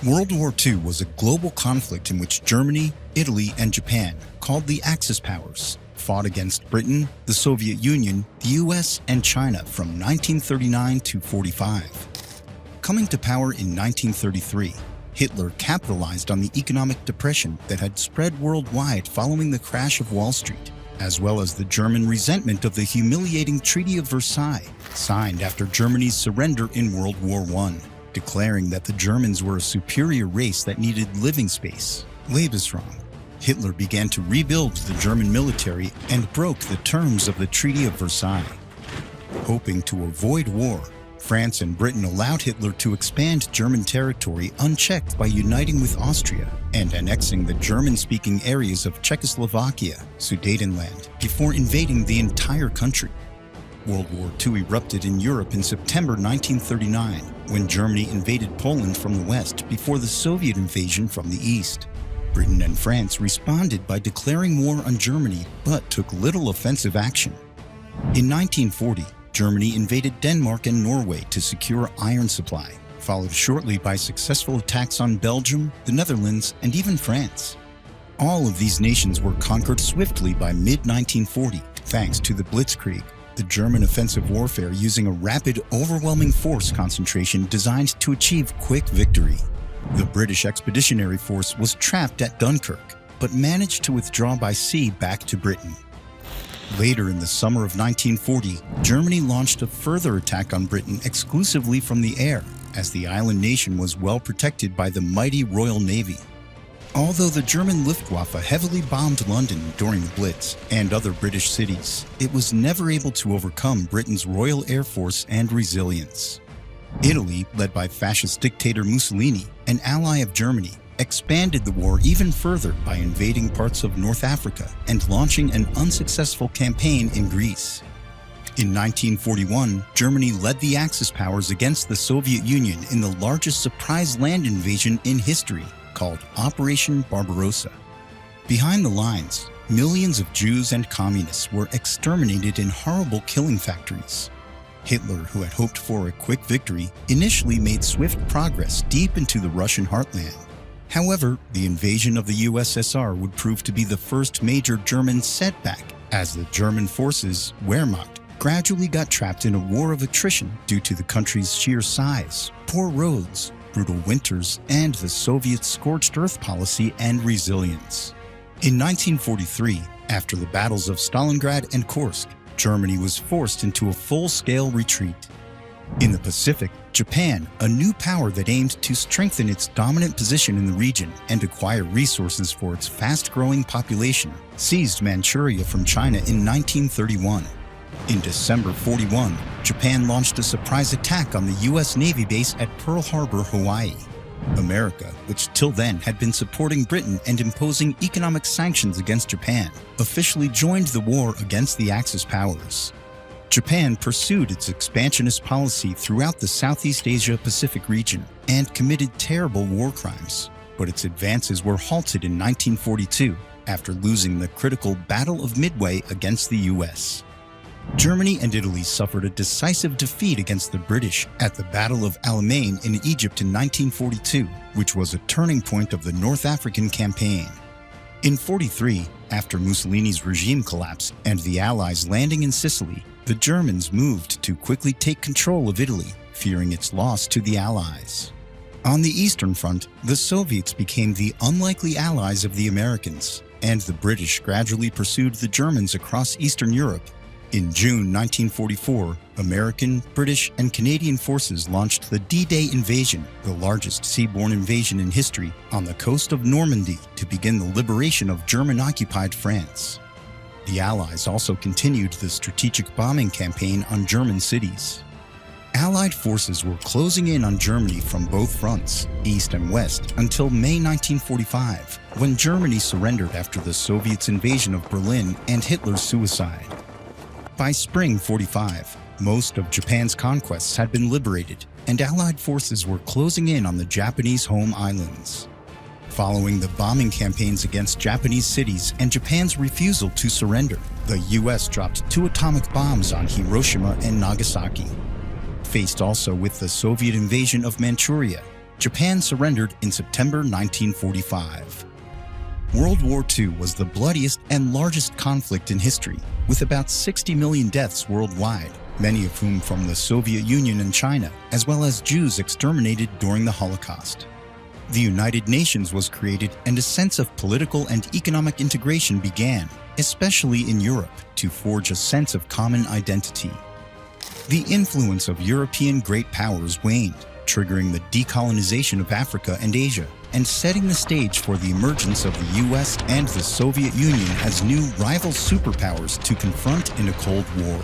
World War II was a global conflict in which Germany, Italy, and Japan, called the Axis powers, fought against Britain, the Soviet Union, the US, and China from 1939 to 45. Coming to power in 1933, Hitler capitalized on the economic depression that had spread worldwide following the crash of Wall Street, as well as the German resentment of the humiliating Treaty of Versailles, signed after Germany's surrender in World War I, declaring that the Germans were a superior race that needed living space, Lebensraum. Hitler began to rebuild the German military and broke the terms of the Treaty of Versailles. Hoping to avoid war, France and Britain allowed Hitler to expand German territory unchecked by uniting with Austria and annexing the German-speaking areas of Czechoslovakia, Sudetenland, before invading the entire country. World War II erupted in Europe in September 1939, when Germany invaded Poland from the west before the Soviet invasion from the east. Britain and France responded by declaring war on Germany, but took little offensive action. In 1940, Germany invaded Denmark and Norway to secure iron supply, followed shortly by successful attacks on Belgium, the Netherlands, and even France. All of these nations were conquered swiftly by mid-1940, thanks to the Blitzkrieg, the German offensive warfare using a rapid, overwhelming force concentration designed to achieve quick victory. The British Expeditionary Force was trapped at Dunkirk, but managed to withdraw by sea back to Britain. Later in the summer of 1940, Germany launched a further attack on Britain exclusively from the air, as the island nation was well protected by the mighty Royal Navy. Although the German Luftwaffe heavily bombed London during the Blitz and other British cities, it was never able to overcome Britain's Royal Air Force and resilience. Italy, led by fascist dictator Mussolini, an ally of Germany, expanded the war even further by invading parts of North Africa and launching an unsuccessful campaign in Greece. In 1941, Germany led the Axis powers against the Soviet Union in the largest surprise land invasion in history, called Operation Barbarossa. Behind the lines, millions of Jews and communists were exterminated in horrible killing factories. Hitler, who had hoped for a quick victory, initially made swift progress deep into the Russian heartland. However, the invasion of the USSR would prove to be the first major German setback, as the German forces, Wehrmacht, gradually got trapped in a war of attrition due to the country's sheer size, poor roads, brutal winters, and the Soviet scorched earth policy and resilience. In 1943, after the battles of Stalingrad and Kursk, Germany was forced into a full-scale retreat. In the Pacific, Japan, a new power that aimed to strengthen its dominant position in the region and acquire resources for its fast-growing population, seized Manchuria from China in 1931. In December 41, Japan launched a surprise attack on the U.S. Navy base at Pearl Harbor, Hawaii. America, which till then had been supporting Britain and imposing economic sanctions against Japan, officially joined the war against the Axis powers. Japan pursued its expansionist policy throughout the Southeast Asia-Pacific region and committed terrible war crimes, but its advances were halted in 1942 after losing the critical Battle of Midway against the U.S. Germany and Italy suffered a decisive defeat against the British at the Battle of Alamein in Egypt in 1942, which was a turning point of the North African campaign. In 43, after Mussolini's regime collapsed and the Allies landing in Sicily, the Germans moved to quickly take control of Italy, fearing its loss to the Allies. On the Eastern Front, the Soviets became the unlikely allies of the Americans, and the British gradually pursued the Germans across Eastern Europe. In June 1944, American, British, and Canadian forces launched the D-Day invasion, the largest seaborne invasion in history, on the coast of Normandy to begin the liberation of German-occupied France. The Allies also continued the strategic bombing campaign on German cities. Allied forces were closing in on Germany from both fronts, east and west, until May 1945, when Germany surrendered after the Soviets' invasion of Berlin and Hitler's suicide. By spring 45, most of Japan's conquests had been liberated, and Allied forces were closing in on the Japanese home islands. Following the bombing campaigns against Japanese cities and Japan's refusal to surrender, the U.S. dropped 2 atomic bombs on Hiroshima and Nagasaki. Faced also with the Soviet invasion of Manchuria, Japan surrendered in September 1945. World War II was the bloodiest and largest conflict in history, with about 60 million deaths worldwide, many of whom from the Soviet Union and China, as well as Jews exterminated during the Holocaust. The United Nations was created and a sense of political and economic integration began, especially in Europe, to forge a sense of common identity. The influence of European great powers waned, triggering the decolonization of Africa and Asia, and setting the stage for the emergence of the US and the Soviet Union as new rival superpowers to confront in a Cold War.